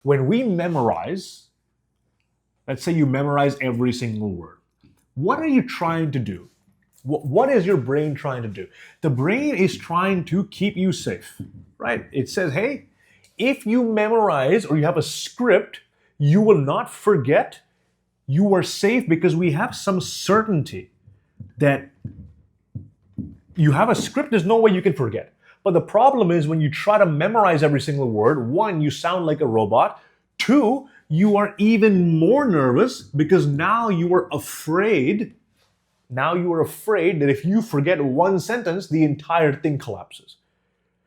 When we memorize, let's say you memorize every single word. What are you trying to do? What is your brain trying to do? The brain is trying to keep you safe, right? It says, hey, if you memorize or you have a script, you will not forget. You are safe because we have some certainty that you have a script, there's no way you can forget. But the problem is when you try to memorize every single word, one, you sound like a robot. Two, you are even more nervous because now you are afraid. Now you are afraid that if you forget one sentence, the entire thing collapses.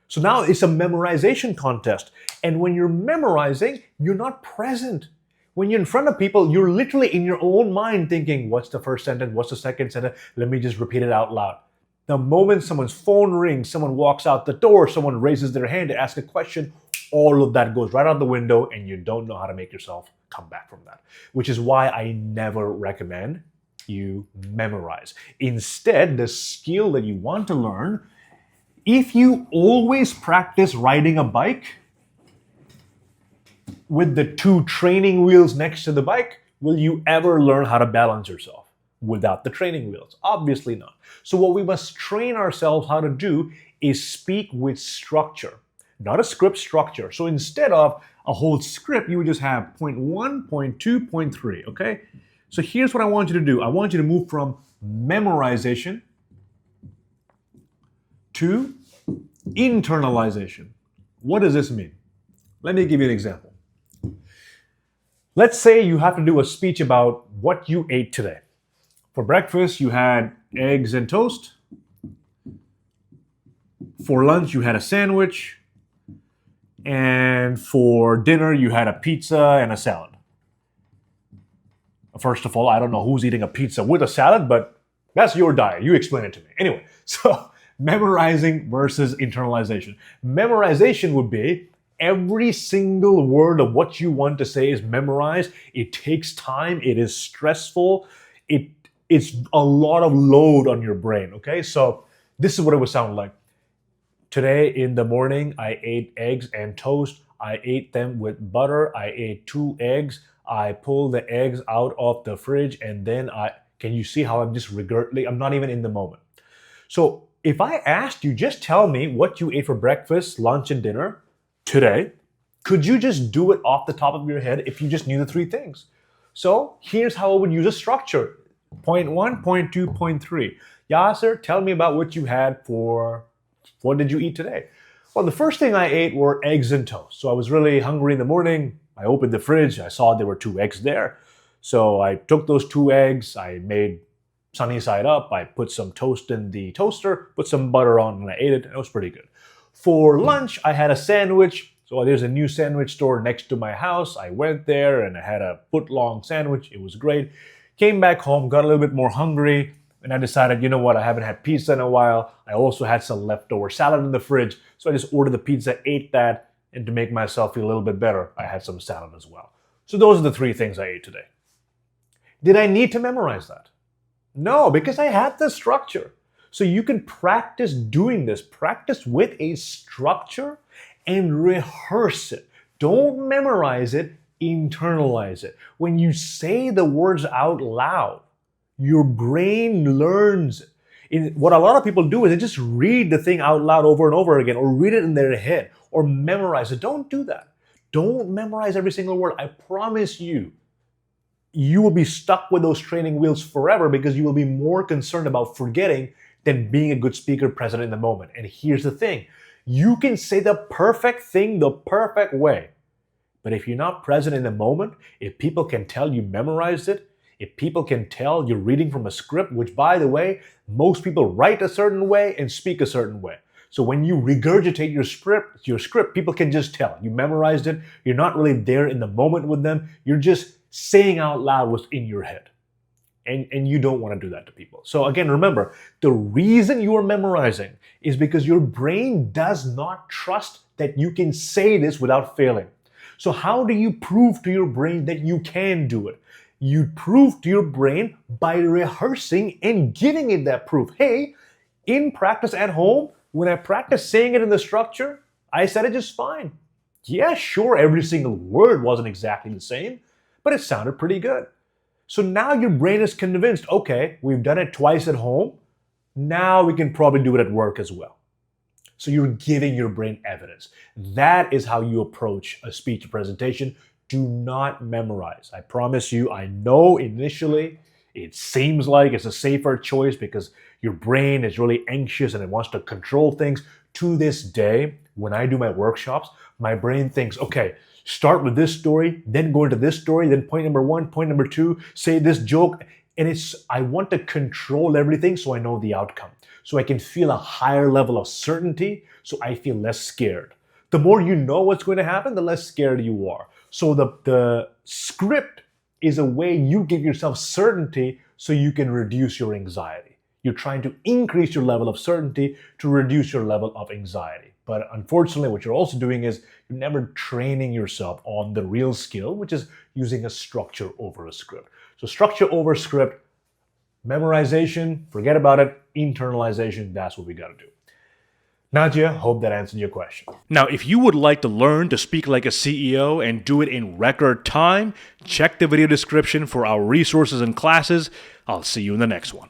So now it's a memorization contest. And when you're memorizing, you're not present. When you're in front of people, you're literally in your own mind thinking, what's the first sentence? What's the second sentence? Let me just repeat it out loud. The moment someone's phone rings, someone walks out the door, someone raises their hand to ask a question, all of that goes right out the window and you don't know how to make yourself come back from that. Which is why I never recommend you memorize. Instead, the skill that you want to learn, if you always practice riding a bike with the two training wheels next to the bike, will you ever learn how to balance yourself without the training wheels? Obviously not. So what we must train ourselves how to do is speak with structure, not a script, structure. So instead of a whole script, you would just have point 1, point 2, point 3, okay? So here's what I want you to do. I want you to move from memorization to internalization. What does this mean? Let me give you an example. Let's say you have to do a speech about what you ate today. For breakfast, you had eggs and toast. For lunch, you had a sandwich. And for dinner, you had a pizza and a salad. First of all, I don't know who's eating a pizza with a salad, but that's your diet. You explain it to me. Anyway, so memorizing versus internalization. Memorization would be every single word of what you want to say is memorized. It takes time. It is stressful. It's a lot of load on your brain, okay? So this is what it would sound like. Today in the morning, I ate eggs and toast. I ate them with butter. I ate 2 eggs. I pulled the eggs out of the fridge and then can you see how I'm just regurgitating? I'm not even in the moment. So if I asked you, just tell me what you ate for breakfast, lunch, and dinner today, could you just do it off the top of your head if you just knew the 3 things? So here's how I would use a structure. Point 1, point 2, point 3. Yasir, tell me about what you had what did you eat today? Well, the first thing I ate were eggs and toast. So I was really hungry in the morning. I opened the fridge. I saw there were 2 eggs there. So I took those 2 eggs. I made sunny side up. I put some toast in the toaster, put some butter on, and I ate it. It was pretty good. For lunch, I had a sandwich. So there's a new sandwich store next to my house. I went there and I had a foot-long sandwich. It was great. Came back home, got a little bit more hungry, and I decided, you know what, I haven't had pizza in a while. I also had some leftover salad in the fridge, so I just ordered the pizza, ate that, and to make myself feel a little bit better, I had some salad as well. So those are the 3 things I ate today. Did I need to memorize that? No, because I had the structure. So you can practice doing this. Practice with a structure and rehearse it. Don't memorize it, internalize it. When you say the words out loud, your brain learns it. What a lot of people do is they just read the thing out loud over and over again, or read it in their head, or memorize it. Don't do that. Don't memorize every single word. I promise you, you will be stuck with those training wheels forever because you will be more concerned about forgetting than being a good speaker present in the moment. And here's the thing. You can say the perfect thing the perfect way. But if you're not present in the moment, if people can tell you memorized it, if people can tell you're reading from a script, which by the way, most people write a certain way and speak a certain way. So when you regurgitate your script, people can just tell. You memorized it, you're not really there in the moment with them, you're just saying out loud what's in your head. And you don't want to do that to people. So again, remember, the reason you are memorizing is because your brain does not trust that you can say this without failing. So how do you prove to your brain that you can do it? You prove to your brain by rehearsing and giving it that proof. Hey, in practice at home, when I practice saying it in the structure, I said it just fine. Yeah, sure, every single word wasn't exactly the same, but it sounded pretty good. So now your brain is convinced, okay, we've done it twice at home. Now we can probably do it at work as well. So you're giving your brain evidence. That is how you approach a speech or presentation. Do not memorize. I promise you, I know initially it seems like it's a safer choice because your brain is really anxious and it wants to control things. To this day, when I do my workshops, my brain thinks, okay, start with this story, then go into this story, then point number one, point number two, say this joke. And I want to control everything so I know the outcome. So I can feel a higher level of certainty, so I feel less scared. The more you know what's going to happen, the less scared you are. So the script is a way you give yourself certainty so you can reduce your anxiety. You're trying to increase your level of certainty to reduce your level of anxiety. But unfortunately, what you're also doing is you're never training yourself on the real skill, which is using a structure over a script. So structure over script, memorization, forget about it. Internalization, that's what we got to do. Nadia, hope that answered your question. Now, if you would like to learn to speak like a CEO and do it in record time, check the video description for our resources and classes. I'll see you in the next one.